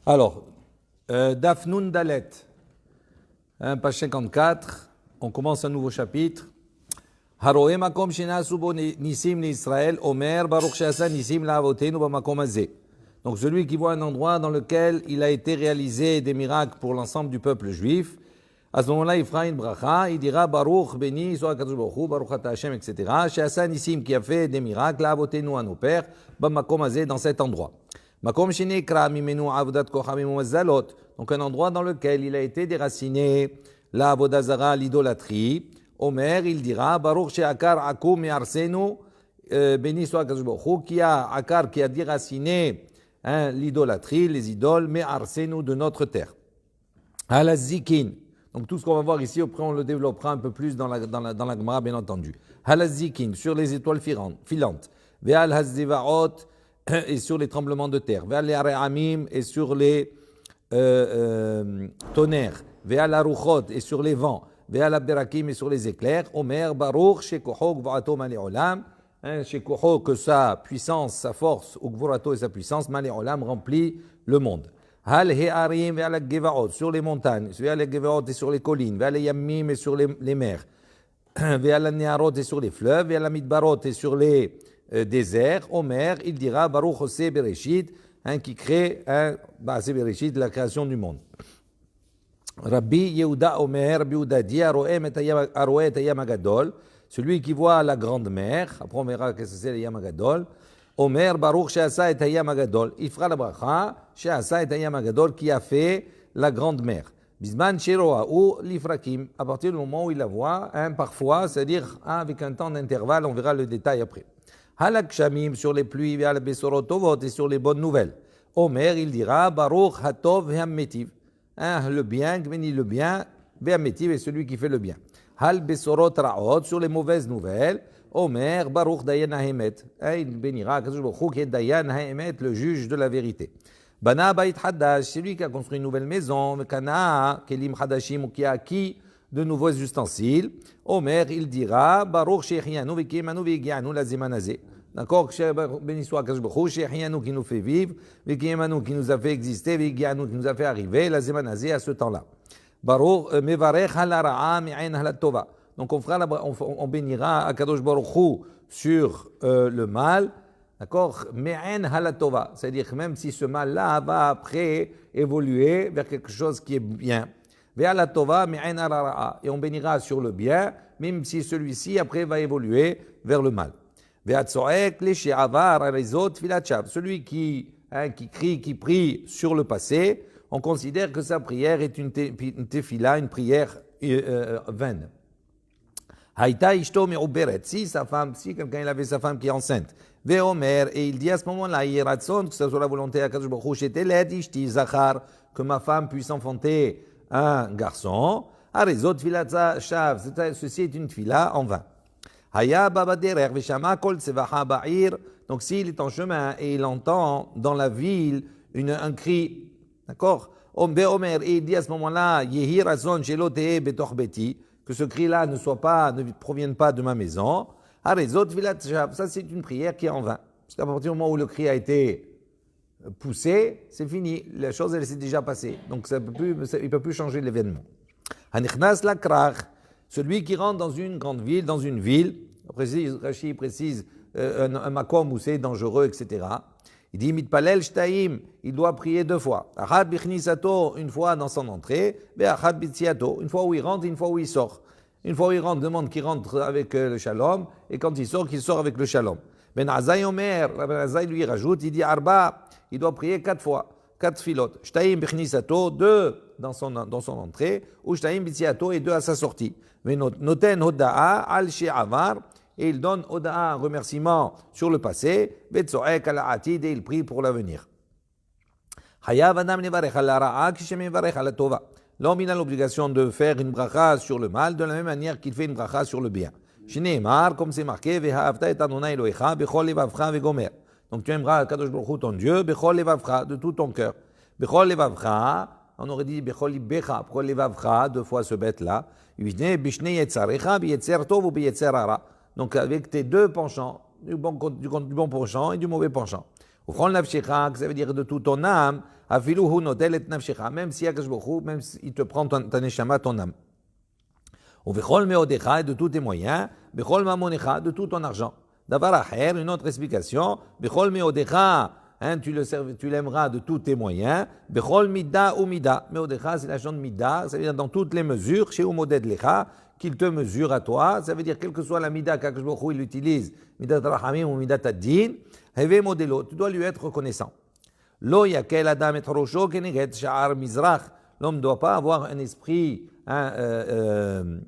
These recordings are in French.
Alors, Daf Nun Dalet, page 54, on commence un nouveau chapitre. Haroe makom shenasu bo nisim l'Israël, Omer baruch she'asa nisim la'avotenu b'makom hazeh. Donc celui qui voit un endroit dans lequel il a été réalisé des miracles pour l'ensemble du peuple juif, à ce moment-là, il fera une bracha, il dira Baruch, béni, soit Kadosh Baruch Hu, Baruch Ata Hashem, etc. She'asa nisim qui a fait des miracles, la'avotenu à nos pères, b'makom hazeh, dans cet endroit. Makom shenekra mimenu avodat kochamim u'mazalot. Donc un endroit dans lequel il a été déraciné la avodazara, l'idolâtrie. Omer, il dira Baruch she'akar akum me'arsenu, béni soit Kadosh Baruch Hu, qui a akar, qui a déraciné l'idolâtrie, les idoles, me'arsenu, de notre terre. Halazikin. Donc tout ce qu'on va voir ici, après on le développera un peu plus dans la Gemara, bien entendu. Halazikin, sur les étoiles filantes. Ve'al hazzivaot, et sur les tremblements de terre. Ve'al areamim, et sur les tonnerres. Ve'al aruchot, et sur les vents. Ve'al abderakim, et sur les éclairs. Omer baruch shekoho gvorato male olam. Shekoho, que sa puissance, sa force, ou gvorato et sa puissance, male olam, remplit le monde. Hal he'arim ve'al gevaot, sur les montagnes. Ve'al gevaot, et sur les collines. Ve'al yammim, et sur les mers. Ve'al neharot, et sur les fleuves. Ve'al midbarot, et sur les désert, Omer, il dira Baruch Oseh Bereshit, qui crée Oseh Bereshit, la création du monde. Rabbi Yehuda Omer, Rabbi Yehuda dit Aroé et Hayam Agadol, celui qui voit la grande mer, après on verra qu'est-ce que c'est le Hayam Agadol. Omer Baruch She'asa et Hayam Agadol, il fera la bracha She'asa et Hayam Agadol, qui a fait la grande mer. Bisman Sheroa ou l'Ifrakim, à partir du moment où il la voit, parfois, c'est-à-dire avec un temps d'intervalle, on verra le détail après. Halak Shamim, sur les pluies, Ve'al Besorot Tovot, et sur les bonnes nouvelles. Omer, il dira Baruch Hatov Ve'ametiv, le bien, béni le bien, Ve'ametiv, est celui qui fait le bien. Hal Besorot Ra'ot, sur les mauvaises nouvelles. Omer Baruch Dayan Haemet, il bénira Kadosh Baruch Hu qui est Dayan Haemet, le juge de la vérité. Bana Bait Hadash, celui qui a construit une nouvelle maison. Kana Kelim Hadashim, ou qui a acquis de nouveaux ustensiles. Omer, il dira Baruch Shechianu Vekimanu Vegianu la Zemanazé. D'accord, béni soit Kadosh Baruch Hu, Shechianu qui nous fait vivre, Vekimanu qui nous a fait exister, Vegianu qui nous a fait arriver, la Zemanazé à ce temps-là. Baruch Mevarech Halara'a Mi'ain Halatova. Donc on bénira à Kadosh Baruch Hu sur le mal, d'accord, Me'ain Halatova, c'est-à-dire que même si ce mal-là va après évoluer vers quelque chose qui est bien. Et on bénira sur le bien, même si celui-ci après va évoluer vers le mal. Celui qui crie, qui prie sur le passé, on considère que sa prière est une tefila, une prière vaine. Si quelqu'un il avait sa femme qui est enceinte, et il dit à ce moment-là, que ce soit la volonté à Kadosh Baruch Hu, que ma femme puisse enfanter un garçon, ceci est une tefila en vain. Donc s'il est en chemin et il entend dans la ville un cri, d'accord, et il dit à ce moment-là, que ce cri-là ne provienne pas de ma maison, ça c'est une prière qui est en vain. Parce qu'à partir du moment où le cri a été poussé, c'est fini. La chose, elle s'est déjà passée. Donc, il ne peut plus changer l'événement. Hanichnas lakrach, celui qui rentre dans une grande ville, dans une ville, Rashi précise un makom où c'est dangereux, etc. Il dit mitpalel shtaim, il doit prier 2 fois. Achad bichnisato, une fois dans son entrée, be'achad bitziato, une fois où il rentre, une fois où il sort. Une fois où il rentre, demande qu'il rentre avec le shalom, et quand il sort, qu'il sort avec le shalom. Ben Azaï Omer, Ben Azaï lui rajoute, il dit Arba, il doit prier 4 fois, 4 filotes. Shtaim bichnisato, 2 dans son entrée, ou shtaim bitziato, et 2 à sa sortie. Mais noten hoda'a al she'avar, et il donne hoda'a, un remerciement sur le passé, vetzoek al atid, et il prie pour l'avenir. Hayav adam nevarech al ra'a, kishem nevarech al tova. L'homme il a l'obligation de faire une bracha sur le mal de la même manière qu'il fait une bracha sur le bien. Shneimar, comme c'est marqué, ve'ha'avta et Adonai Elohecha, bechol levavcha ve'gomer. Donc tu aimeras Kadosh Baruch Hu ton Dieu, bechol levavcha, de tout ton cœur. Bechol levavcha, on aurait dit bechol libecha, bechol levavcha, 2 fois ce bête-là. Bishne yetzarecha, biyetzer tov ou biyetzer hara. Donc avec tes 2 penchants, du bon penchant et du mauvais penchant. Ufchol nafshecha, ça veut dire de toute ton âme, afiluhu notel et nafshecha, même si Akadosh Baruch Hu, même s'il te prend ta neshama, ton âme. Uvechol meodecha, et de tous tes moyens, bechol mamonecha, de tout ton argent. Davar acher, une autre explication, bechol meodecha, tu l'aimeras de tous tes moyens, bechol mida ou mida. Meodecha, c'est la chose de mida, ça veut dire dans toutes les mesures, chez umoded lecha, qu'il te mesure à toi, ça veut dire quelle que soit la mida qu'Akadosh Baruch Hu il utilise, midat rachamim ou midat ad-din, heve modelo, tu dois lui être reconnaissant. Lo yakel adam et rosho keneget sha'ar mizrach. L'homme ne doit pas avoir un esprit, ne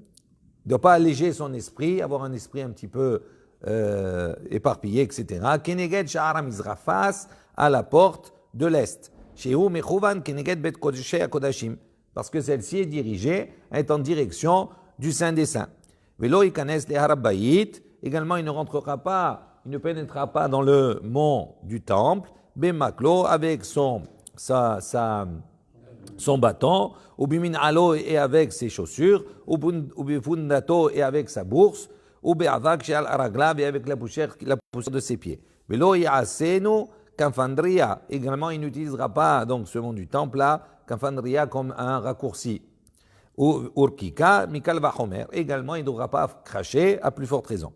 doit pas alléger son esprit, avoir un esprit un petit peu éparpillé, etc. Keneget sha'ar mizrach, face à la porte de l'est. Shehu mechuvan keneget bet kodeshei hakodashim, parce que celle-ci est dirigée, est en direction du Saint des Saints. Velo ikanes le harabayit, également il ne rentrera pas, il ne pénétrera pas dans le mont du temple, bemaklo, avec son bâton, ou bimin alo, et avec ses chaussures, ou bifundato, et avec sa bourse, ou be'avak she'al araglav, et avec la poussière de ses pieds. Velo ya'asenu kafandria, également il n'utilisera pas donc ce mont du temple là, kafandria comme un raccourci. Ou urkika, mikal vachomer. Également, il ne devra pas cracher à plus forte raison.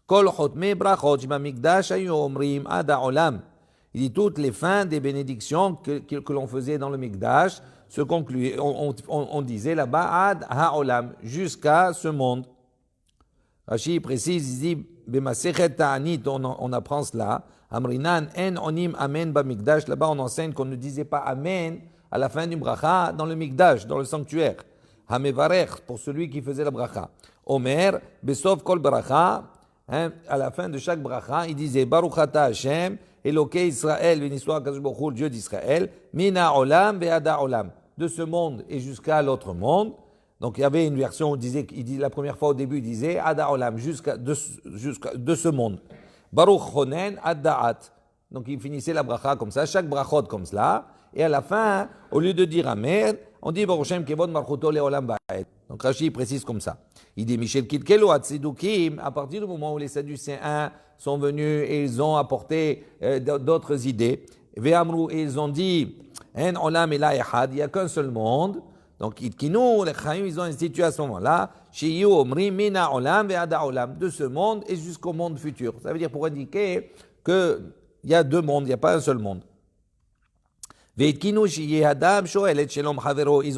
Kol chotme brachot shbamikdash ayu omrim ada olam. Il dit toutes les fins des bénédictions que l'on faisait dans le Mikdash se concluaient. On disait là-bas ad haolam, jusqu'à ce monde. Rashi précise, il dit b'masechet ta'anit, on apprend cela. Amrinan en onim amen bamikdash. Là-bas, on enseigne qu'on ne disait pas amen à la fin du bracha dans le Mikdash, dans le sanctuaire. Hamevarech, pour celui qui faisait la bracha. Omer, besov kol bracha, à la fin de chaque bracha, il disait Baruch ata Hashem, Elokei Israël, béni soit Akadosh Baruch Hu, Dieu d'Israël, mina olam ve'ada olam, de ce monde et jusqu'à l'autre monde. Donc il y avait une version où il dit la première fois au début, il disait ada olam, jusqu'à de ce monde. Baruch chonen ad da'at. Donc il finissait la bracha comme ça, chaque brachot comme cela, et à la fin, au lieu de dire amen, on dit Baruch Shem kevod malchuto leolam ba'ed. Donc Rashi précise comme ça. Il dit Michel Kitkelo Atzidukim, à partir du moment où les Sadducéens sont venus et ils ont apporté d'autres idées, Ve'amru, et ils ont dit En olam ela echad, il n'y a qu'un seul monde. Donc Itkinu, les Chaim, ils ont institué à ce moment-là, Shiyu omri mina olam ve'ada olam, de ce monde et jusqu'au monde futur. Ça veut dire pour indiquer qu'il y a deux mondes, il n'y a pas un seul monde. Ils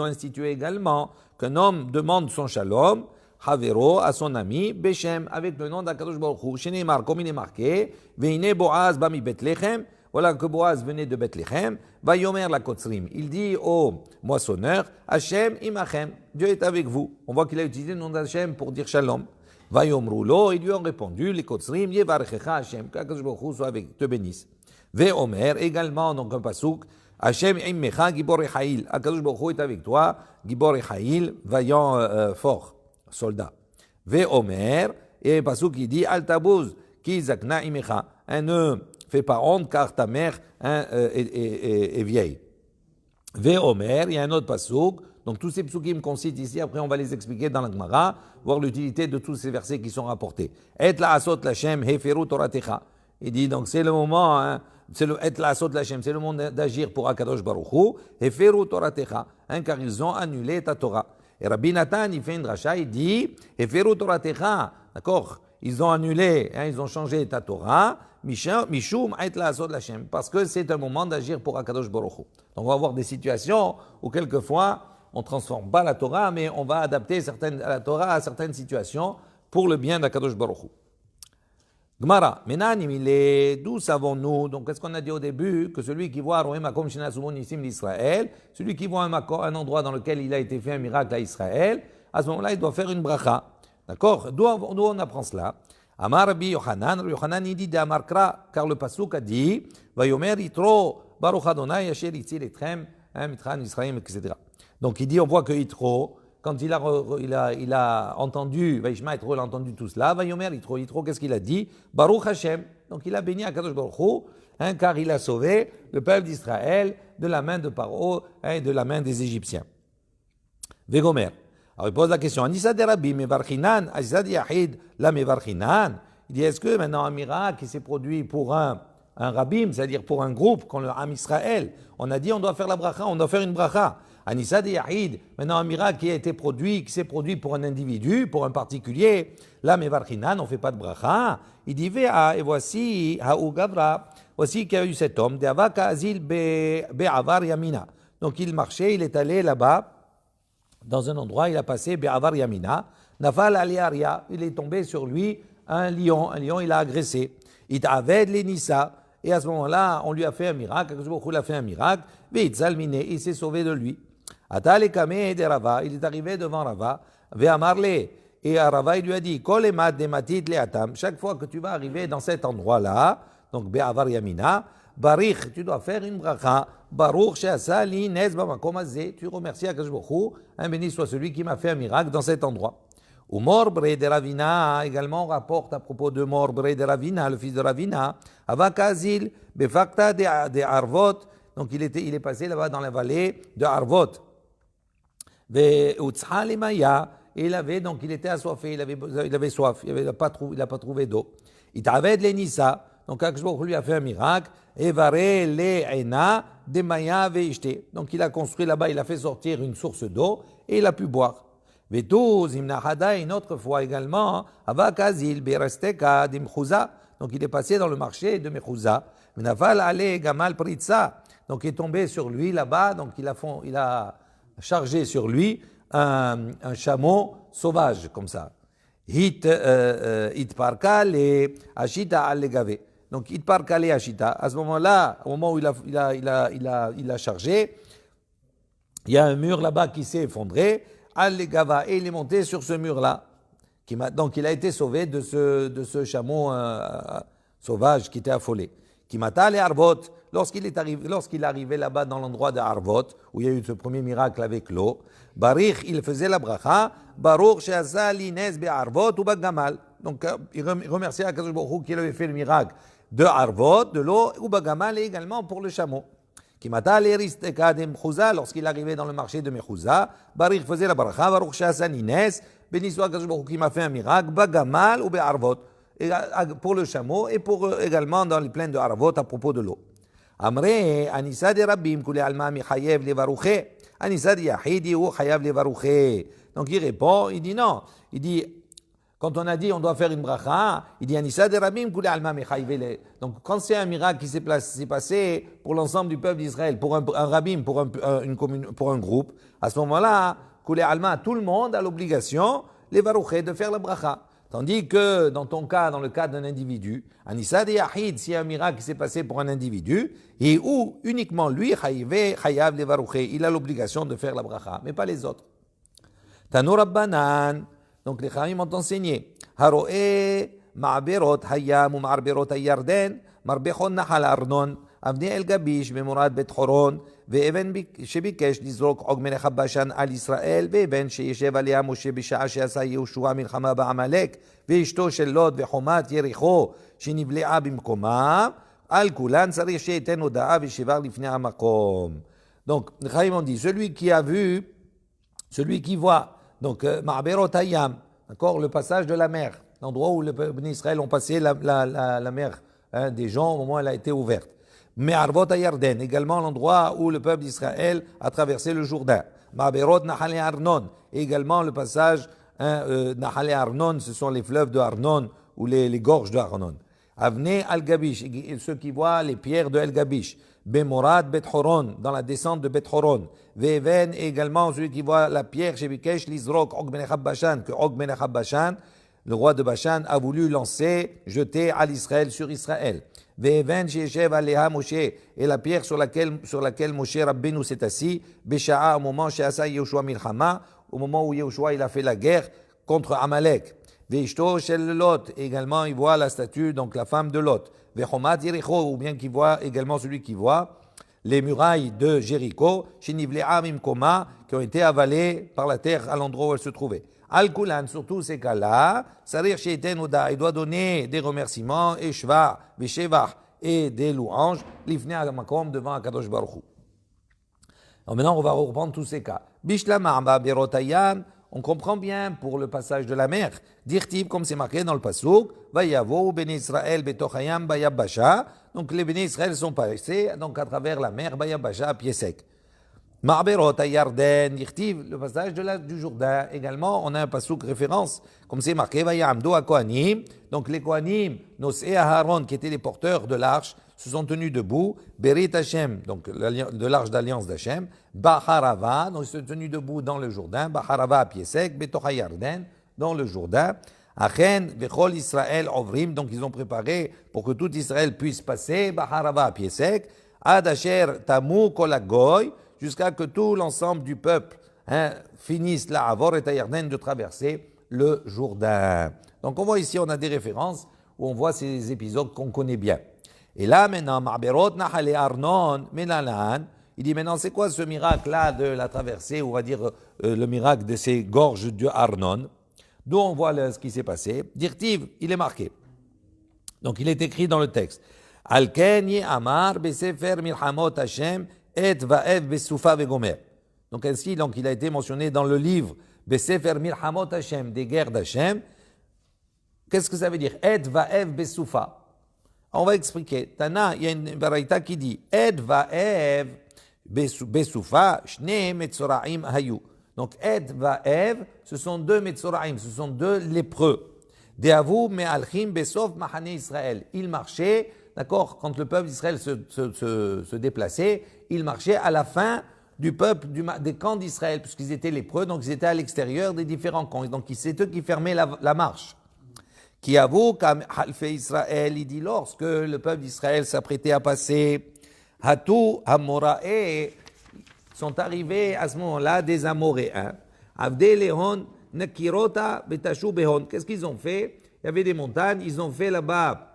ont institué également qu'un homme demande son shalom, Havero, à son ami, Beshem, avec le nom d'Akadosh Baruch Hu. Sheneimar, comme il est marqué, Veine Boaz bami Bethlehem, voilà que Boaz venait de Bethlehem, Vayomer la Kotzrim. Il dit au moissonneur, Hashem imachem, Dieu est avec vous. On voit qu'il a utilisé le nom d'Hashem pour dire shalom. Vayomru lo, ils lui ont répondu, les Kotzrim, Yevarechecha Hashem, qu'Akadosh Baruch Hu soit avec, te bénisse. Veomer, également, donc un pasouk, Hashem immecha gibor echail. Akadosh Baruch Hu est avec toi, gibor echail, vaillant fort, soldat. Veomer, et pasuk qui dit al tabuz ki zakna imecha. Ne fais pas honte car ta mère est vieille. Veomer, il y a un autre pasuk. Donc tous ces psukim qu'on cite ici, après on va les expliquer dans la Gemara, voir l'utilité de tous ces versets qui sont rapportés. Et la asot lachem heferu toratecha. Il dit donc c'est le moment. C'est le et la asot lachem, c'est le moment d'agir pour Akadosh Baruch Hu, heferu toratecha, car ils ont annulé ta Torah. Et Rabbi Nathan, il fait une dracha, il dit, heferu toratecha, d'accord, ils ont annulé, ils ont changé ta Torah, mishum et la asot lachem, parce que c'est un moment d'agir pour Akadosh Baruch Hu. Donc on va avoir des situations où quelquefois on transforme pas la Torah, mais on va adapter la Torah à certaines situations pour le bien d'Akadosh Baruch Hu. Gmara, d'où savons-nous? Donc, qu'est-ce qu'on a dit au début? Que celui qui voit d'Israël, celui qui voit un endroit dans lequel il a été fait un miracle à Israël, à ce moment-là, il doit faire une bracha. D'accord? D'où on apprend cela? Amar Rabbi Yochanan, il dit d'Amarkra, car le pasuk a dit, Vayomer Yitro, Baruch Adonai, Asher Yitzil Etrem, Mitran, Israël, etc. Donc, il dit, on voit que Yitro, quand il a entendu, Vaishma Yitro, il a entendu tout cela, Vayomer Yitro, qu'est-ce qu'il a dit? Baruch Hashem. Donc il a béni Akadosh Baruch Hu, car il a sauvé le peuple d'Israël de la main de Paro et de la main des Égyptiens. Vegomer. Alors il pose la question, Anissa de Rabbi Mevarchinan, Anissa de Yahid, la Mevarchinan. Il dit, est-ce que maintenant un miracle qui s'est produit pour un un rabbim, c'est-à-dire pour un groupe, quand le Ham Israël, on a dit on doit faire la bracha, on doit faire une bracha. Anissa de Yahid, maintenant un miracle qui a été produit, qui s'est produit pour un individu, pour un particulier, là, Mevarchinan, on ne fait pas de bracha. Il dit, et voici, Haou Gavra, voici qu'il y a eu cet homme, Deavaka Azil Be'avar Yamina. Donc il marchait, il est allé là-bas, dans un endroit, il a passé Be'avar Yamina, Nafal Aliaria, il est tombé sur lui un lion, il a agressé. Il t'avait les Nissa, et à ce moment-là, on lui a fait un miracle, il a fait un miracle, il s'est sauvé de lui. Atale Kame de Rava, il est arrivé devant Rava, Ve'amarle, et Rava il lui a dit, Kolemat de Matit Leatam, chaque fois que tu vas arriver dans cet endroit-là, donc Be'avar Yamina, Barich, tu dois faire une bracha, Baruch She'asa li Nez Bamakom Hazeh, tu remercies Akadosh Baruch Hu, béni soit celui qui m'a fait un miracle dans cet endroit. Ou Morbre de Ravina, également on rapporte à propos de Morbre de Ravina, le fils de Ravina, Avakazil, Befakta de Arvot, donc il est passé là-bas dans la vallée de Arvot. Et il avait, donc il était assoiffé, il avait soif, il n'a pas trouvé d'eau. Il t'avait de l'Enissa, donc Akadosh lui a fait un miracle, Evare le'ena de maya ve'ishte. Donc il a construit là-bas, il a fait sortir une source d'eau et il a pu boire. Vetou zimnahada, une autre fois également, avakazil beresteka dimchuza. Donc il est passé dans le marché de Mechouza. Menafal ale gamal pritza. Donc il est tombé sur lui là-bas, donc il a chargé sur lui un chameau sauvage comme ça. Hit parka le ashita al gave. Donc hit parka le ashita. À ce moment-là, au moment où il a chargé, il y a un mur là-bas qui s'est effondré. Al gava, et il est monté sur ce mur-là. Donc il a été sauvé de ce chameau sauvage qui était affolé. Qui mata les Arvot, lorsqu'il est arrivé là-bas dans l'endroit de Arvot, où il y a eu ce premier miracle avec l'eau, Barich, il faisait la bracha, Baruch she'asa li nez be'arvot ou bagamal. Donc il remerciait Akadosh Baruch Hu qui avait fait le miracle de Arvot, de l'eau, ou bagamal, et également pour le chameau. Qui mata les risteka de Mechouza, lorsqu'il arrivait dans le marché de Mechouza, Barich faisait la bracha, Baruch she'asa li nez, béni soit Akadosh Baruch Hu qui m'a fait un miracle, bagamal ou be'arvot. Pour le chameau et pour également dans les plaines de Arvot à propos de l'eau. Amre, Anissa de Rabbim, Kule Alma Michayev Levarouche, Anissa de Yahidi ou Chayav Levarouche. Donc il répond, il dit non. Il dit, quand on a dit on doit faire une bracha, il dit Anissa de Rabbim, Kule Alma Michayev. Donc quand c'est un miracle qui s'est passé pour l'ensemble du peuple d'Israël, pour un rabbin, pour un groupe, à ce moment-là, Kule Alma, tout le monde a l'obligation, Levarouche, de faire la bracha. Tandis que dans ton cas, dans le cas d'un individu, Anissa de Yahid, s'il y a un miracle qui s'est passé pour un individu, et où uniquement lui, Chayav Levarouche, il a l'obligation de faire la bracha, mais pas les autres. Tano Rabbanan, donc les Chaim ont enseigné, Haroe Ma'aberot Hayam ou Ma'aberot Hayarden, Marbechon Nahal Arnon, Avne El Gabish, Memorad Bet Horon, ואבן שביקש לזרוק עוג מלך הבשן על ישראל, ואבן שישב עליה משה בשעה שעשה יהושע מלחמה בעמלק, ואשתו של לוט וחומת יריחו שנבלעה במקומה, על כולן צריך שייתן הודעה ושיבר לפני המקום. Donc, les Chaim ont dit, celui qui voit, donc, Ma'aberot Hayam, d'accord, le passage de la mer, l'endroit où les peuples d'Israël ont passé la mer des gens au moment où elle a été ouverte. Mais Arvot Yarden, également l'endroit où le peuple d'Israël a traversé le Jourdain. Ma'aberot Nahale Arnon, également le passage Nahale Arnon, ce sont les fleuves de Arnon ou les gorges de Arnon. Avne Al-Gabish, ceux qui voient les pierres de El-Gabish. Bemorad Bet Horon, dans la descente de Bet Horon. Veven, également celui qui voit la pierre chez Bikesh Lizrok Og Melech Bashan, que Og Melech Bashan, le roi de Bashan, a voulu jeter à l'Israël sur Israël. Ve'even she'eshev aleha Moshe, et la pierre sur laquelle Moshe Rabbeinu s'est assis, Besha'a, au moment she'asa Yehoshua milchama, au moment où Yehoshua il a fait la guerre contre Amalek. Ve'ishto shel Lot, également il voit la statue, donc la femme de Lot. Ve'chomat Yericho, ou bien qu'il voit également celui qui voit les murailles de Jéricho, shenivle'a mimkoma, qui ont été avalées par la terre à l'endroit où elle se trouvait. Al-Kulan, sur tous ces cas-là, Sarir Sheiten Oda, il doit donner des remerciements, et Shva, Veshevach, et des louanges, Lifne Makom, devant Akadosh Baruch Hu. Alors maintenant, on va reprendre tous ces cas. Bishlama Berotayam, on comprend bien pour le passage de la mer. Dirtiv, comme c'est marqué dans le Passouk, Vayavo, Ben Israël, Betochayam, Bayabasha. Donc les Béné Israël sont passés donc à travers la mer, Bayabasha, à pied sec. Ma'berot à Yarden, Dirtiv, le passage du Jourdain. Également, on a un Passouk référence, comme c'est marqué, Vayamdo à Kohanim. Donc les Kohanim, Nosé et Aaron, qui étaient les porteurs de l'arche, se sont tenus debout, Berit Hashem, donc de l'arche d'alliance d'Hachem, Baharava, donc ils se sont tenus debout dans le Jourdain, Baharava à pied sec, Betocha Yarden, dans le Jourdain, Achen, Vechol Israël Ovrim, donc ils ont préparé pour que tout Israël puisse passer, Baharava à pied sec, Ad Asher Tamu Kolagoy, jusqu'à que tout l'ensemble du peuple finisse là, Avor et Yarden, de traverser le Jourdain. Donc on voit ici, on a des références où on voit ces épisodes qu'on connaît bien. Et là, maintenant, Ma'berot Nahale Arnon, Menalan, il dit maintenant, c'est quoi ce miracle-là de la traversée, on va dire le miracle de ces gorges de Arnon, d'où on voit ce qui s'est passé. Dirtiv, il est marqué. Donc, il est écrit dans le texte. Al-Ken Amar Besefer Milhamot Hashem et Vaev Besoufa Vegomer. Donc, ainsi, donc, il a été mentionné dans le livre Besefer Milhamot Hashem, des guerres d'Hashem. Qu'est-ce que ça veut dire? Et Vaev Besoufa. On va expliquer. Tana, il y a une baraita qui dit Ed va'ev besoufa shne metzoraim hayu. Donc Ed va'ev, ce sont deux metzoraim, ce sont deux lépreux. Deavu me'alchim besof mahane Israël. Ils marchaient, d'accord, quand le peuple d'Israël se déplaçait, ils marchaient à la fin du peuple, des camps d'Israël, puisqu'ils étaient lépreux, donc ils étaient à l'extérieur des différents camps. Donc c'est eux qui fermaient la marche. Qui avoue qu'Halfé Israël, il dit lorsque le peuple d'Israël s'apprêtait à passer, Hatou Amorae sont arrivés à ce moment-là des Amoréens. Avde Lehon Nekirota Betashu Behon. Qu'est-ce qu'ils ont fait? Il y avait des montagnes, ils ont fait là-bas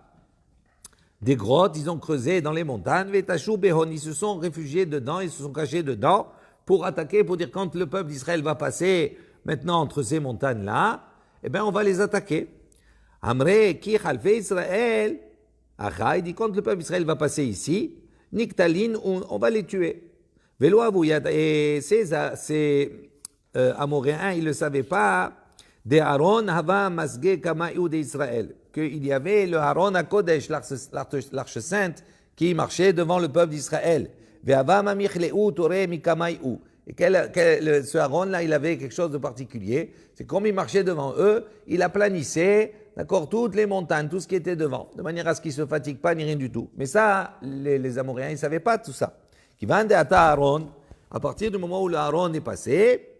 des grottes, ils ont creusé dans les montagnes, Betashu Behon. Ils se sont réfugiés dedans, ils se sont cachés dedans pour attaquer, pour dire quand le peuple d'Israël va passer maintenant entre ces montagnes-là, eh bien on va les attaquer. Amré, qui Khalfé Israël, Achaï, dit quand le peuple d'Israël va passer ici, Niktalin, on va les tuer. Vélo Avouyad, et ces Amoréens, ils ne le savaient pas, de Aaron Hava Masge Kamaïou d'Israël, qu'il y avait le Aaron à Kodesh, l'arche sainte, qui marchait devant le peuple d'Israël. Ve'ava Mamichleu Toré Mikamaïou. Et ce Aaron-là, il avait quelque chose de particulier. C'est comme il marchait devant eux, il aplanissait, d'accord, toutes les montagnes, tout ce qui était devant, de manière à ce qu'ils ne se fatiguent pas ni rien du tout. Mais ça, les Amoréens, ils ne savaient pas tout ça. Qui va à Aaron, à partir du moment où le Aaron est passé,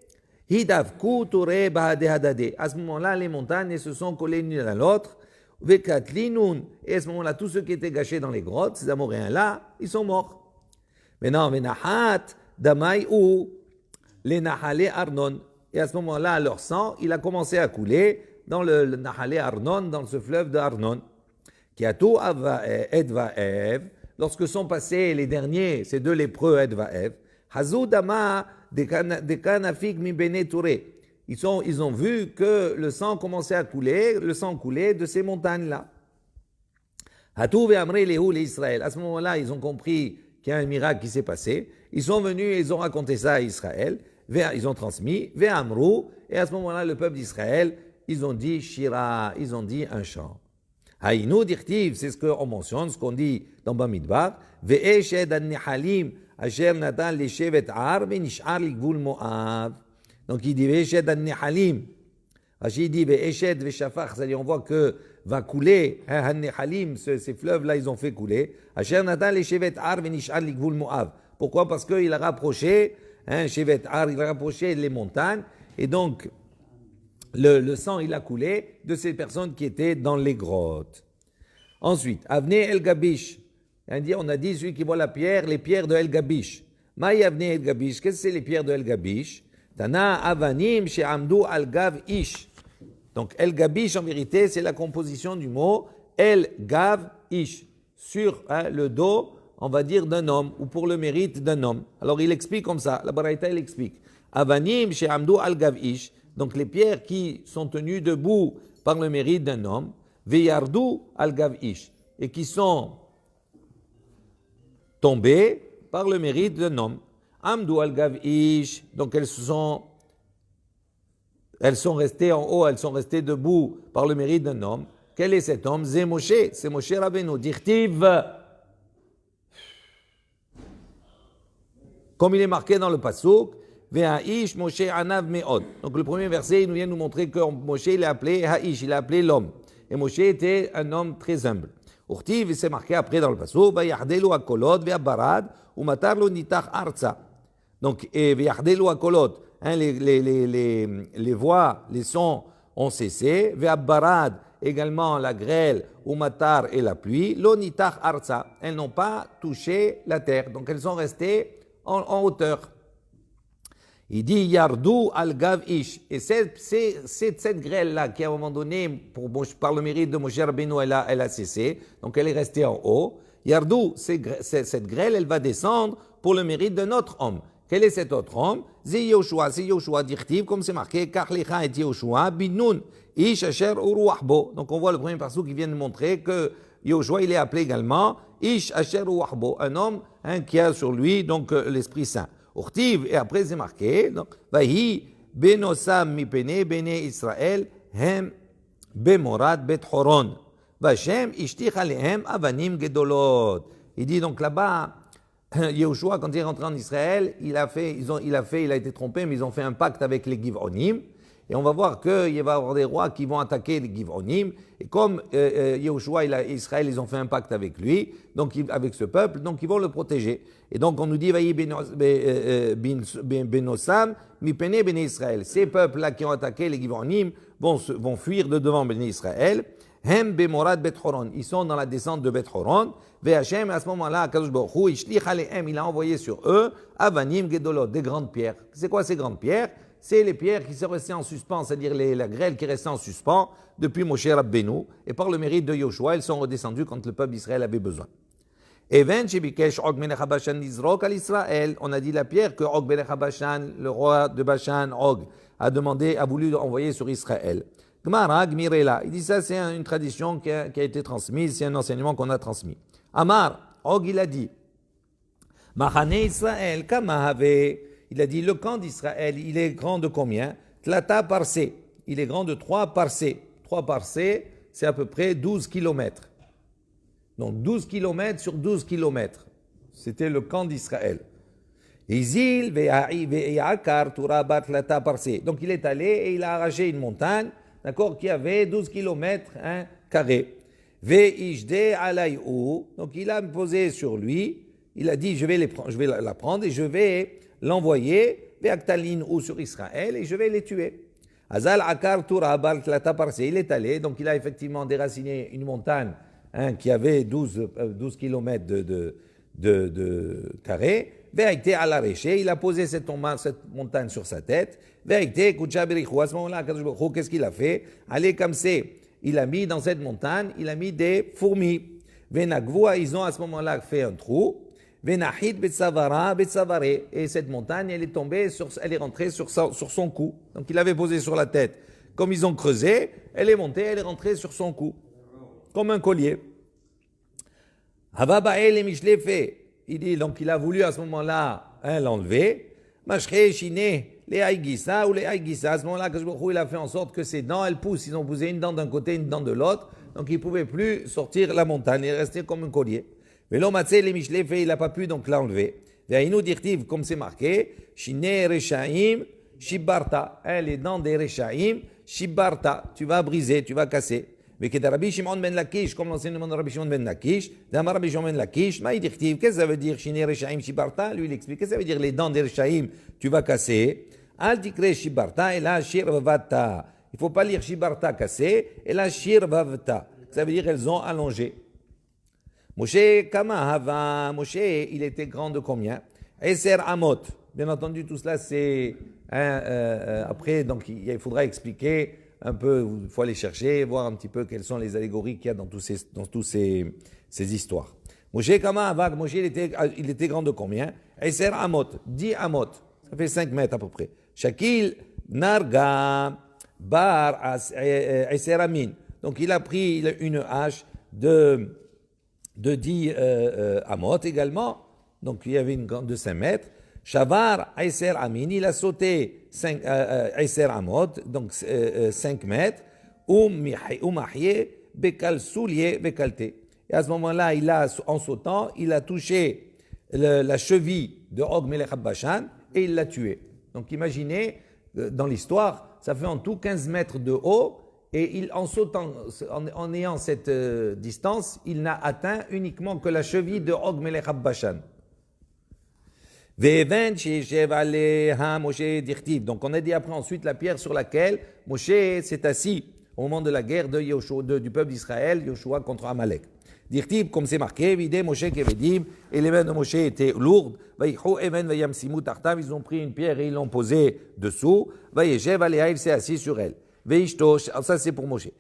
Hidavku Toré Bahadehadade. À ce moment-là, les montagnes se sont collées l'une à l'autre. Vekatlinun. Et à ce moment-là, tous ceux qui étaient gâchés dans les grottes, ces Amoréens-là, ils sont morts. Maintenant, Venahat. Damai ou les Nahale Arnon. Et à ce moment-là, leur sang, il a commencé à couler dans le Nahale Arnon, dans ce fleuve de Arnon. Qui a tout Edvaev, lorsque sont passés les derniers, ces deux lépreux Edvaev, Hazou Dama de Kanafik mi Bene Touré. Ils ont vu que le sang commençait à couler, le sang coulait de ces montagnes-là. Hatou ve'amre lehu l'Israël. À ce moment-là, ils ont compris qu'il y a un miracle qui s'est passé. Ils sont venus et ils ont raconté ça à Israël. Ils ont transmis. Ve'amrou. Et à ce moment-là, le peuple d'Israël, ils ont dit Shira, ils ont dit un chant. Haïnou dirtiv, c'est ce qu'on mentionne, ce qu'on dit dans Bamidbar. Ve'eshed an-nehalim asher natan leshevet ar ve'nish'ar l'gvul Moab. Donc il dit Ve'eshed an-nehalim. Rachid dit Ve'eshed ve'shafach, c'est-à-dire on voit que va couler, Han-Nehalim, ces fleuves-là, ils ont fait couler. Asher natan leshevet ar ve'nish'ar l'gvul Moab. Pourquoi? Parce qu'il a rapproché, Shevet Ar, il a rapproché les montagnes, et donc le sang, il a coulé de ces personnes qui étaient dans les grottes. Ensuite, Avne El Gabish. On a dit celui qui voit la pierre, les pierres de El Gabish. Maï Avne El Gabish, qu'est-ce que c'est les pierres de El Gabish? Tana Avanim She'amdu Al Gav Ish. Donc El Gabish, en vérité, c'est la composition du mot El Gav Ish. Sur le dos, on va dire d'un homme, ou pour le mérite d'un homme. Alors il explique comme ça, la Baraita il explique. Avanim she'amdu al gav ish, donc les pierres qui sont tenues debout par le mérite d'un homme, ve'yardu al gav ish, et qui sont tombées par le mérite d'un homme. Amdu al gav ish, donc elles se sont Elles sont restées en haut, elles sont restées debout par le mérite d'un homme. Quel est cet homme? C'est Moshe Rabbeinu. Dirtiv, comme il est marqué dans le pasuk, Ve'ha'ish Moshe anav me'od. Donc le premier verset, il nous vient nous montrer que Moshe, il a appelé Ha'ish, il a appelé l'homme. Et Moshe était un homme très humble. Urtiv, c'est marqué après dans le pasuk, Ve'yahdelu akolot ve'abarad, umatar lo nitach arza. Donc, et Ve'yahdelu akolot, les voix, les sons ont cessé. Ve'abarad, également la grêle, umatar et la pluie, lo nitach arza. Elles n'ont pas touché la terre. Donc elles sont restées en hauteur. Il dit Yardou al Gav Ish. Et cette grêle-là, qui à un moment donné, par le mérite de Moshe Rabbeinu, elle a cessé, donc elle est restée en haut. Yardou, cette grêle, elle va descendre pour le mérite de notre homme. Quel est cet autre homme? C'est Yoshua d'Irtiv, comme c'est marqué, Kachlecha et Yoshua, Binun, Ish Asher Uruahbo. Donc on voit le premier parsou qui vient de montrer que Yoshua, il est appelé également Ish Asher Uruahbo, un homme qui a sur lui donc l'Esprit Saint. Urtiv, et après c'est marqué, donc, Vahi benosam mipene bene Israël hem bemorad bet horon. Vashem ishtich alehem avanim gedolot. Il dit donc là-bas, Yehoshua, quand il est rentré en Israël, il a été trompé, mais ils ont fait un pacte avec les Giv'onim. Et on va voir qu'il va y avoir des rois qui vont attaquer les Giv'onim. Et comme Yehoshua et Israël, ils ont fait un pacte avec lui, donc avec ce peuple, donc ils vont le protéger. Et donc on nous dit, Vayi benosam, mipene bene Israël. Ces peuples-là qui ont attaqué les Giv'onim vont fuir de devant Béné Israël. Hem bemorad bet horon. Ils sont dans la descente de Bet Horon. Ve'Hashem, à ce moment-là, Kadosh Baruch Hu, ishlich alehem, il a envoyé sur eux, avanim gedolot, des grandes pierres. C'est quoi ces grandes pierres? C'est les pierres qui sont restées en suspens, c'est-à-dire la grêle qui est restée en suspens depuis Moshe Rabbeinu. Et par le mérite de Yoshua, elles sont redescendues quand le peuple d'Israël avait besoin. Even shebikesh Og melech HaBashan nizrok al Israël. On a dit la pierre que Og melech HaBashan, le roi de Bashan, Og, a voulu envoyer sur Israël. Gmara, Gmirela. Il dit ça, c'est une tradition qui a été transmise, c'est un enseignement qu'on a transmis. Amar, Og, il a dit, Machane Israël, Kamahave. Il a dit, le camp d'Israël, il est grand de combien? Tlata parsé. Il est grand de 3 parsés. 3 parsés, c'est à peu près 12 kilomètres. Donc 12 kilomètres sur 12 kilomètres. C'était le camp d'Israël. Izil ve'akar turabat tlata parsé. Donc il est allé et il a arraché une montagne, d'accord, qui avait 12 kilomètres carrés. Ve'ijde alayou. Donc il a posé sur lui. Il a dit, je vais la prendre et je vais l'envoyer ve'aktalin ou sur Israël et je vais les tuer. Azal akar turabal tlata parsé. Il est allé, donc il a effectivement déraciné une montagne qui avait 12 kilomètres de carré. Ve'aïté à l'arraché, il a posé cette montagne sur sa tête. Ve'aïté kouchaberichou. À ce moment-là, qu'est-ce qu'il a fait? Allez comme c'est. Il a mis dans cette montagne, il a mis des fourmis. Venagvoua, ils ont à ce moment-là fait un trou. Venahid betsavara betsavare. Et cette montagne, elle est rentrée sur son cou. Donc il avait posé sur la tête. Comme ils ont creusé, elle est montée, elle est rentrée sur son cou. Comme un collier. Havabael et Mishlefe. Il dit, donc il a voulu à ce moment-là l'enlever. Mashre, Chiné, les Aïgissa ou les Aïgissa. À ce moment-là, il a fait en sorte que ses dents, elles poussent. Ils ont poussé une dent d'un côté, une dent de l'autre. Donc il ne pouvait plus sortir la montagne. Il est resté comme un collier. Mais l'homme les Mishlefe, il n'a pas pu donc l'enlever. Ve'ainu dirtiv, comme c'est marqué, Chiné, Rechaim, Shibarta. Les dents des Rechaim, Shibarta. Tu vas briser, tu vas casser. Mais que Rabbi Shimon ben Lakish, comme l'enseignement de Rabbi Shimon ben Lakish, d'Amar Rabbi Shimon ben Lakish, qu'est-ce que ça veut dire Shine Rechaim Shibarta? Lui, il explique, qu'est-ce que ça veut dire les dents des Rechaim, tu vas casser. Al tikre Shibarta et la Shirvavata. Il ne faut pas lire Shibarta cassé et la Shirvavata. Ça veut dire elles ont allongé. Moshe Kamahava, Moshe, il était grand de combien? Eser Amot. Bien entendu, tout cela, c'est. Après, donc, il faudra expliquer un peu, il faut aller chercher, voir un petit peu quelles sont les allégories qu'il y a dans toutes ces histoires. Moshe Kama Avak, Moshe il était grand de combien? Eser Amot, 10 Amot, ça fait 5 mètres à peu près. Shakil Narga Bar Eser Amin. Donc il a pris une hache de 10 Amot également, donc il y avait une grande de 5 mètres. Shavar Aiser Amin, il a sauté 5 Aiser Amot, donc 5 mètres, ou Mahye, Bekal Soulier, Bekalte. Et à ce moment-là, en sautant, il a touché la cheville de Og Melech Bashan et il l'a tué. Donc imaginez, dans l'histoire, ça fait en tout 15 mètres de haut, et en sautant, en ayant cette distance, il n'a atteint uniquement que la cheville de Og Melech Bashan. Donc on a dit après ensuite la pierre sur laquelle Moshe s'est assis au moment de la guerre du peuple d'Israël, Yoshua contre Amalek. Dirtib, comme c'est marqué, vidé Moshe Kevedim, et les mains de Moshe étaient lourdes. Ils ont pris une pierre et ils l'ont posée dessous. Il s'est assis sur elle. Ça c'est pour Moshe.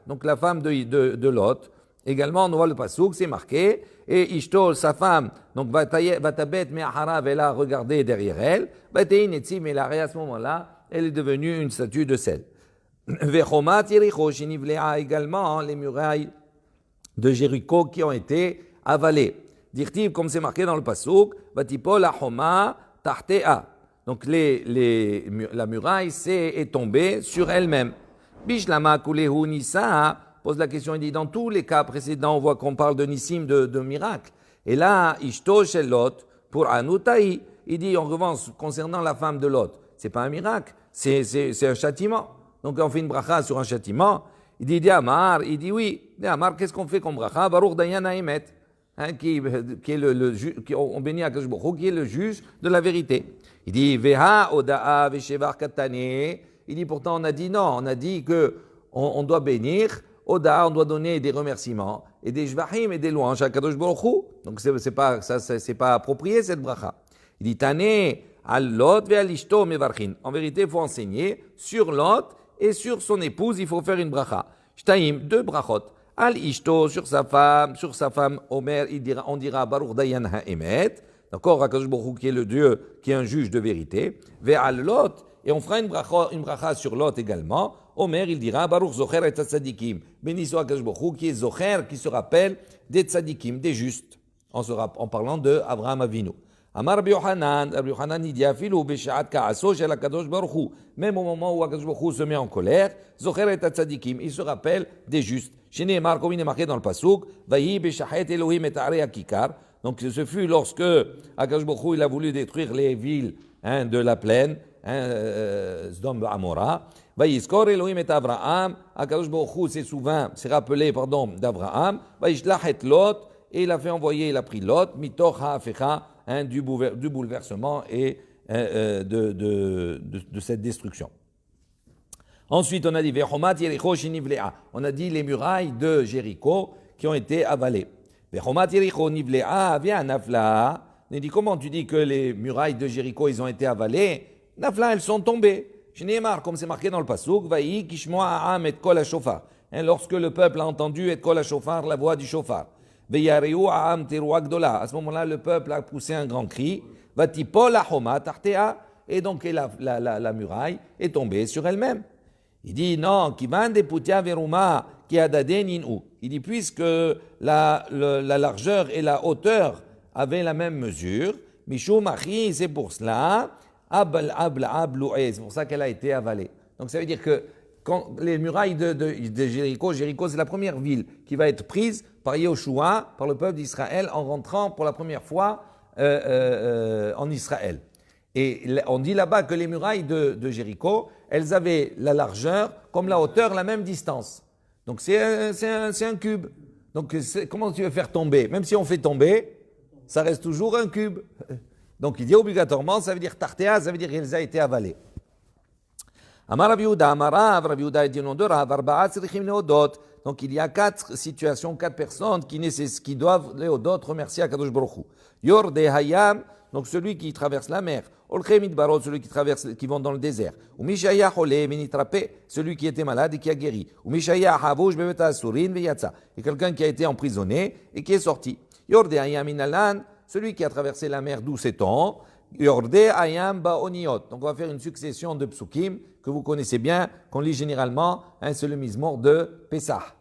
Donc la femme de Lot, également, on voit le pasouk, c'est marqué, et Ishto, sa femme, donc Vatabet Me'aharav, elle a regardé derrière elle, Batehi Netziv Melach, et à ce moment-là, elle est devenue une statue de sel. Vechomat Yericho, Shinivlea, également, les murailles de Jéricho qui ont été avalées. Dirtiv, comme c'est marqué dans le pasouk, Vatipol Ahoma Tartea. Donc la muraille est tombée sur elle-même. Bishlama Kulehu Nisa, pose la question, il dit, dans tous les cas précédents, on voit qu'on parle de Nissim, de miracle. Et là, Ishto shel Lot, pour Anutaï, il dit, en revanche, concernant la femme de Lot, c'est pas un miracle, c'est un châtiment. Donc on fait une bracha sur un châtiment. Il dit Amar, il dit oui. Amar, qu'est-ce qu'on fait comme bracha? Baruch Dayan Haemet, qui est on bénit Akadosh Baruch Hu, qui est le juge de la vérité. Il dit Veha Odaa Veshevar Katane. Il dit pourtant on a dit non, on a dit que on doit bénir. Oda, on doit donner des remerciements et des jvahim et des louanges à Kadosh Baruch Hu. Donc c'est pas approprié cette bracha. Il dit Tane al Lot ve al Ishto mevarchin. En vérité, il faut enseigner sur Lot et sur son épouse, il faut faire une bracha. Shtaim, 2 brachot. Al Ishto, sur sa femme, Omer, on dira Baruch Dayan Ha'emet. D'accord, Kadosh Baruch Hu qui est le Dieu, qui est un juge de vérité. Ve al Lot, et on fera une bracha sur Lot également. Omer, il dira, Baruch Zocher et Tzadikim. Béni soit Akadosh Baruch Hu, qui est Zocher, qui se rappelle des Tzadikim, des justes, en parlant de Abraham Avinu. Amar Rabbi Yochanan, il dit, Afilu Beshat Ka'aso shel Akadosh Baruch Hu. Même au moment où Akadosh Baruch Hu se met en colère, Zocher et Tzadikim, il se rappelle des justes. Chez Nehemar, comme il est marqué dans le Pasuk, Vayi Beshahet Elohim et Arei Akikar. Donc ce fut lorsque Akadosh Baruch Hu, il a voulu détruire les villes de la plaine, Sdom Amora. Vayiskor Elohim et Abraham, Akadosh Baruch Hu s'est rappelé d'Abraham, Vayishlach et Lot, et il a fait envoyer, il a pris Lot, Mitoch Ha'afecha, du bouleversement et de cette destruction. Ensuite, on a dit Vechomat Yericho Shinivlea. On a dit les murailles de Jéricho qui ont été avalées. Vechomat Yericho Nivlea, via Nafla. On a dit comment tu dis que les murailles de Jéricho ils ont été avalées? Nafla, elles sont tombées. Comme c'est marqué dans le pasuk, Vayi kishmoa ha'am et kol ha'shofar. Lorsque le peuple a entendu et kol ha'shofar, la voix du shofar. Veyareu ha'am teruah gdola. À ce moment-là, le peuple a poussé un grand cri. Vatipol ha'choma tartea. Et donc la muraille est tombée sur elle-même. Il dit non, kivan de putia veruma ki adade ninu. Il dit puisque la largeur et la hauteur avaient la même mesure, mishum achi, c'est pour cela. C'est pour ça qu'elle a été avalée. Donc ça veut dire que quand les murailles de Jéricho, c'est la première ville qui va être prise par Yoshua, par le peuple d'Israël, en rentrant pour la première fois en Israël. Et on dit là-bas que les murailles de Jéricho, elles avaient la largeur comme la hauteur, la même distance. Donc c'est un cube. Donc comment tu veux faire tomber? Même si on fait tomber, ça reste toujours un cube. Donc il dit obligatoirement, ça veut dire tartea, ça veut dire qu'elles ont été avalées. Amar Rav Yehuda, Rav Yehuda est dit nom de Rav, Arba'a tzrichim leodot. Donc il y a 4 situations, 4 personnes qui doivent leodot remercier Akadosh Baruch Hu. Yorde Hayam, donc celui qui traverse la mer. Olche Midbarot, celui qui vont dans le désert. Ou Mishaya Chole Minitrape, celui qui était malade et qui a guéri. Ou Mishaya Havush Bebeta Asurin Veyatsa, et quelqu'un qui a été emprisonné et qui est sorti. Yorde Hayam Inalan, celui qui a traversé la mer d'où s'étend, Yorde Ayam Baoniot. Donc on va faire une succession de psukim que vous connaissez bien, qu'on lit généralement, c'est le Mizmor de Pessah.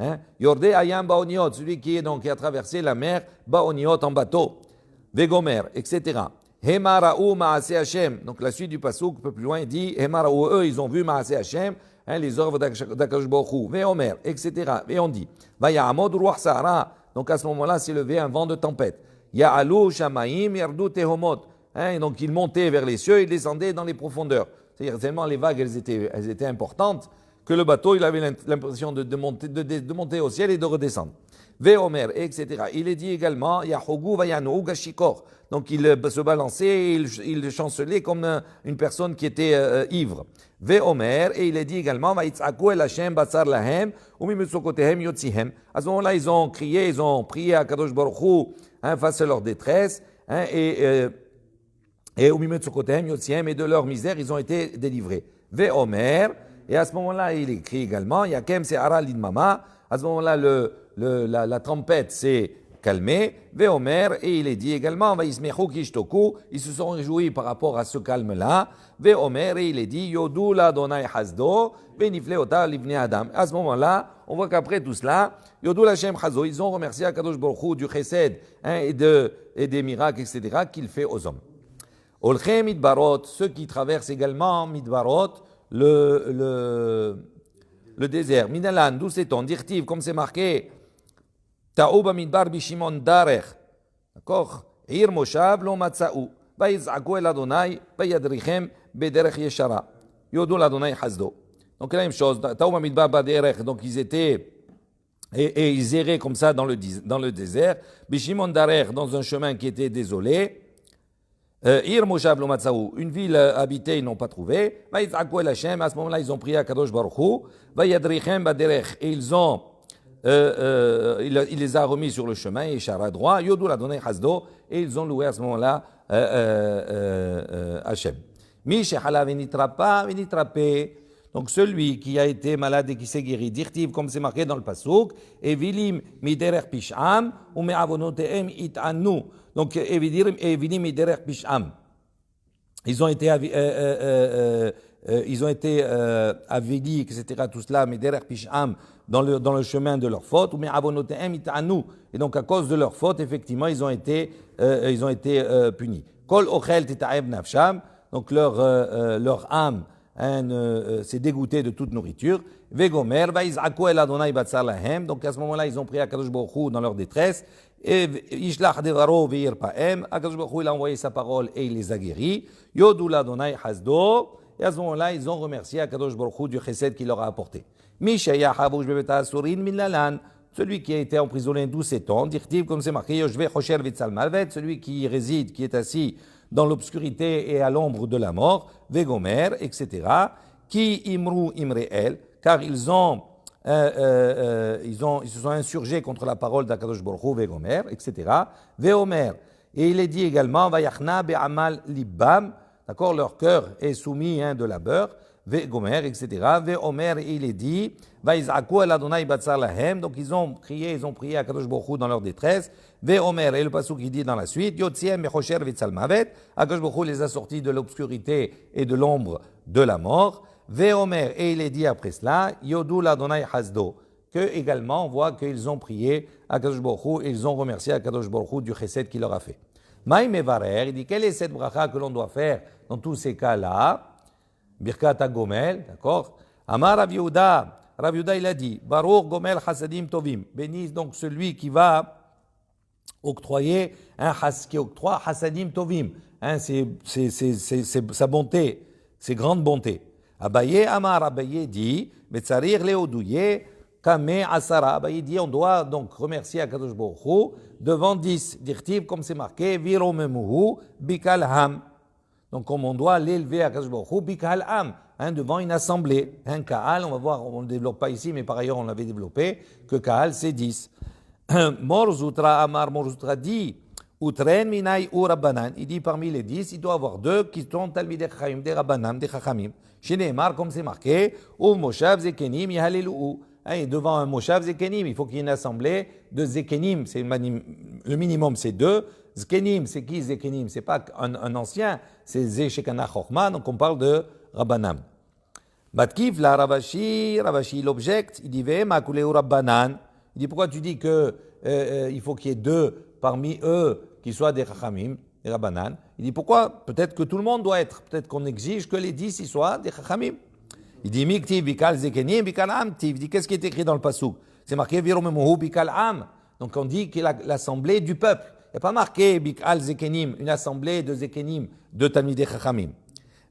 Hein? Yordé ayam baoniot, celui qui a traversé la mer, baoniot en bateau. Vegomer, etc. Hemaraou maase Hashem. Donc la suite du pasuk, un peu plus loin, il dit Hemaraou, eux, ils ont vu maase Hashem, les œuvres d'Akadosh Baruch Hu. Veomer, etc. Et on dit Vayamod ruach sahara. Donc à ce moment-là, s'est levé un vent de tempête. Ya'alou shamaim yardu tehomot. Donc il montait vers les cieux, il descendait dans les profondeurs. C'est-à-dire tellement les vagues, elles étaient importantes que le bateau, il avait l'impression de monter au ciel et de redescendre. Veomer, etc. Il est dit également, Yahogu vayanou gashikor. Donc il se balançait, il chancelait comme une personne qui était ivre. Veomer, et il est dit également, Vaitzaku el Hashem batzar lahem, umimitzokotehem yotzihem. À ce moment-là, ils ont crié, ils ont prié à Kadosh Baruch Hu face à leur détresse, et umimitzokotehem yotzihem, et de leur misère, ils ont été délivrés. Veomer, et à ce moment-là, il écrit également, Yakem se'ara lidmama. À ce moment-là, la tempête s'est calmée. Veomer, et il est dit également, Vaismechu kishtoku, ils se sont réjouis par rapport à ce calme-là. Veomer, et il est dit, Yodu la donai hasdo, venifleota livne adam. À ce moment-là, on voit qu'après tout cela, Yodu la shem chazo, ils ont remercié Akadosh Baruch Hu du chesed et des miracles, etc., qu'il fait aux hommes. Olchem midbarot, ceux qui traversent également midbarot, le désert. Minalan, d'où c'est-on? Dirtiv, comme c'est marqué, Ta'uba midbar bishimon darech. D'accord? Ir moshav lo matza'u. Vayiz'aku el Adonai, vayadrichem bederech yeshara. Yodu l'Adonai hasdo. Donc la même chose. Ta'uba midbar baderech. Donc ils étaient, et ils erraient comme ça dans le désert. Bishimon darech, dans un chemin qui était désolé. Ir Moshav lo matzaou, une ville habitée, ils n'ont pas trouvé. Vaïtzakou el Hashem, à ce moment-là, ils ont prié à Kadosh Baruch Hu. Vayadrichem baderech, et il les a remis sur le chemin, et Shara droit. Yodou l'a donné hasdo, et ils ont loué à ce moment-là Hashem. Mi shehala venitrapa venitrapé. Donc celui qui a été malade et qui s'est guéri, dirtiv comme c'est marqué dans le pasuk, evilim miderech pisham ou me'avonotehem it'anu. Donc evilim miderech pisham. Ils ont été avilis, etc. Tout cela, miderech pisham, dans le chemin de leur faute, ou me'avonotehem it'anu. Et donc à cause de leur faute, effectivement, ils ont été punis. Kol ochel tita'ev nafsham. Donc leur âme s'est dégoûté de toute nourriture. Vegomer, vaiz'aku el Adonai batzar lahem. Donc à ce moment-là, ils ont prié à Kadosh Baruch Hu dans leur détresse. Et ishlach devaro ve'irpaem. Kadosh Baruch Hu, il a envoyé sa parole et il les a guéris. Yodu l'Adonai hasdo. Et à ce moment-là, ils ont remercié à Kadosh Baruch Hu du chesed qu'il leur a apporté. Mishaya havush bebeta asurin min lalan. Celui qui a été emprisonné 12 ans, dirtiv comme c'est marqué, Yoshve chosher vitzal malvet, celui qui réside, qui est assis dans l'obscurité et à l'ombre de la mort, Vegomer, etc., qui imru imreel, car ils se sont insurgés contre la parole d'Akadosh Baruch Hu, Vegomer, etc., Veomer. Et il est dit également, Vayachna be'amal libbam, d'accord, leur cœur est soumis de labeur, Vegomer, etc., Veomer, il est dit, Vaiz'aku el Adonai batzar lahem, donc ils ont prié à Kadosh Baruch Hu dans leur détresse. Veomer, et le pasuk qui dit dans la suite, Yotziem mechosher vitzal mavet, Kadosh Baruch Hu les a sortis de l'obscurité et de l'ombre de la mort. Veomer, et il est dit après cela, Yodu l'Adonai hasdo, que également on voit qu'ils ont prié à Kadosh Baruch Hu et ils ont remercié à Kadosh Baruch Hu du chesed qu'il leur a fait. Maï mevarer, il dit, quelle est cette bracha que l'on doit faire dans tous ces cas-là? Birkat HaGomel, d'accord? Amar Rav Yehuda, il a dit, Baruch Gomel Hasadim Tovim, bénisse donc celui qui va octroyer, qui octroie Hasadim Tovim, c'est sa bonté, ses grandes bontés. Abaye Amar, Abaye dit, Betzarir Leodouye, Kame Asara, Abaye dit, on doit donc remercier Akadosh Baruch Hu devant 10, dirtiv comme c'est marqué, Viromemuhu Bikal Ham. Donc, comme on doit l'élever à Kadosh Baruch Hu, Bikal Am, devant une assemblée. Kaal, on va voir, on ne développe pas ici, mais par ailleurs, on l'avait développé, que Kaal, c'est 10. Morzutra Amar, Morzutra dit, Utren Minai ou Rabbanan, il dit parmi les 10, il doit y avoir 2 qui sont Talmidei Chacham, des Rabbanan, des Chachamim. Chez Neymar, comme c'est marqué, ou Moshav Zekenim Yahalelu. Devant un Moshav Zekenim, il faut qu'il y ait une assemblée de Zekenim, le minimum c'est 2. Zkenim, c'est qui Zkenim? C'est pas un ancien, c'est Ze Shekana Chochma, donc on parle de Rabbanam. Batkif la Ravashi l'objecte, il dit Ve Makuleu Rabbanan. Il dit pourquoi tu dis que il faut qu'il y ait deux parmi eux qui soient des chachamim, des rabbanan. Il dit pourquoi? Peut-être que tout le monde doit être. Peut-être qu'on exige que les 10 ils soient des chachamim. Il dit miktiv bikal zekenim bikal am. Il dit qu'est-ce qui est écrit dans le pasuk? C'est marqué viromemohu bikal am. Donc on dit qu'il y a l'assemblée du peuple. Il n'y a pas marqué bikal zekenim, une assemblée de zekenim, de talmidei chachamim.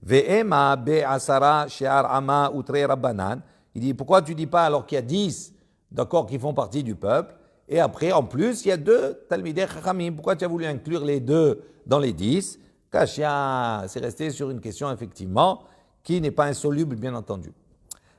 Ve'ema be'asara she'ar ama utre rabbanan. Il dit pourquoi tu dis pas alors qu'il y a 10 d'accord qui font partie du peuple et après en plus il y a 2 talmidei chachamim. Pourquoi tu as voulu inclure les 2 dans les 10? Kashia, c'est resté sur une question effectivement qui n'est pas insoluble bien entendu.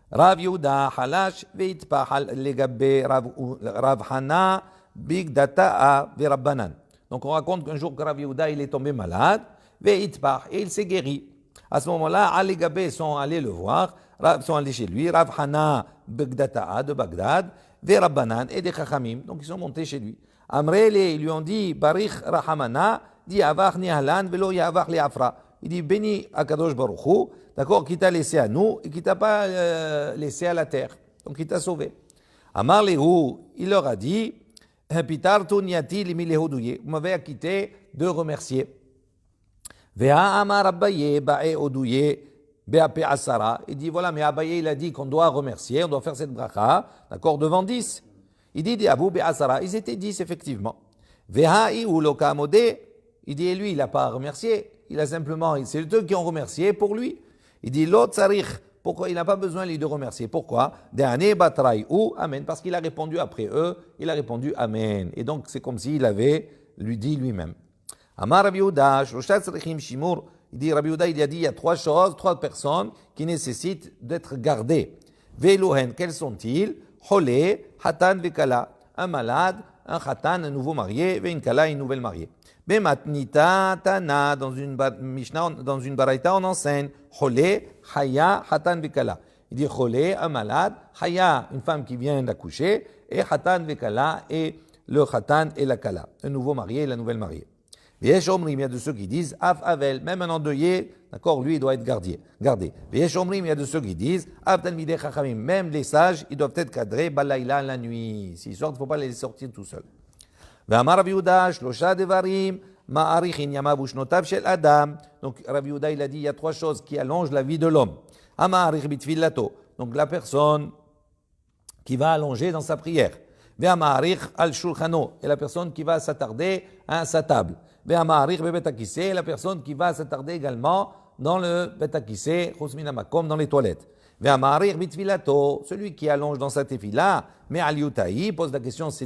Rav Yehuda halash ve'itpahal legabe Rav Hana bigdata'a ve'rabbanan. Donc on raconte qu'un jour que Rav Yehuda il est tombé malade ve'itpah et il s'est guéri. À ce moment-là, Ali Gabé sont allés le voir, sont allés chez lui, Rav Hana Begdata'a de Bagdad, des Rabbanan et des Chachamim. Donc ils sont montés chez lui. Amrele, ils lui ont dit, Barich Rahamana, dit Avach ni Halan, velo Yavach li Afra. Il dit, béni Akadosh Baruch Hu, d'accord, qui t'a laissé à nous et qui t'a pas laissé à la terre. Donc il t'a sauvé. Amar Lehu, il leur a dit, Pitartu niati limi lehudouye. Vous m'avez acquitté de remercier. Veha amar Abaye ba'e odouye be'ape asara. Il dit voilà, mais Abaye il a dit qu'on doit remercier, on doit faire cette bracha, d'accord, devant 10. Il dit Abu be'asara, ils étaient 10 effectivement. Veha ou lokamode, il dit et lui il n'a pas remercié, il a simplement, c'est eux qui ont remercié pour lui. Il dit l'autre sarich, pourquoi il n'a pas besoin lui de remercier? Pourquoi? De'ane batrai ou amen, parce qu'il a répondu après eux, il a répondu amen. Et donc c'est comme s'il avait lui dit lui-même. Amar Rabbi Yehuda, Shloshat Tzrichim Shimur, il dit Rabbi Yehuda, il a dit il y a 3 choses, 3 personnes qui nécessitent d'être gardées. Ve'eluhen, quels sont-ils? Cholé, Hatan ve'kala, un malade, un Hatan, un nouveau marié, ve'in kala, une nouvelle mariée. Be'matnita tana, dans une Mishnah, dans une baraita, on enseigne Cholé, Haya, Hatan ve'kala. Il dit Cholé, un malade, Haya, une femme qui vient d'accoucher, et Hatan ve'kala, et le Hatan et la kala, un nouveau marié et la nouvelle mariée. Il y a de ceux qui disent Af Avel, même un endeuillé, d'accord, lui il doit être gardé. Il y a de ceux qui disent Af Talmidei Chachamim, même les sages, ils doivent être cadrés Balaïla la nuit. S'ils sortent, il ne faut pas les sortir tout seuls. Ve'amar Rabbi Yehuda, Shlosha devarim, ma'arichin yamav ushnotav shel adam. Donc Rabbi Yehuda il a dit il y a 3 choses qui allongent la vie de l'homme. Ama'arich bitfilato, donc la personne qui va allonger dans sa prière. Ve'ama'arich al shulchano, et la personne qui va s'attarder à sa table. Ve'ama'arich bebetakissé, la personne qui va s'attarder également dans le betakissé, chusminamakom, dans les toilettes. Ve'ama'arich bitfilato, celui qui allonge dans sa tefila, mais al yutahi pose la question, c'est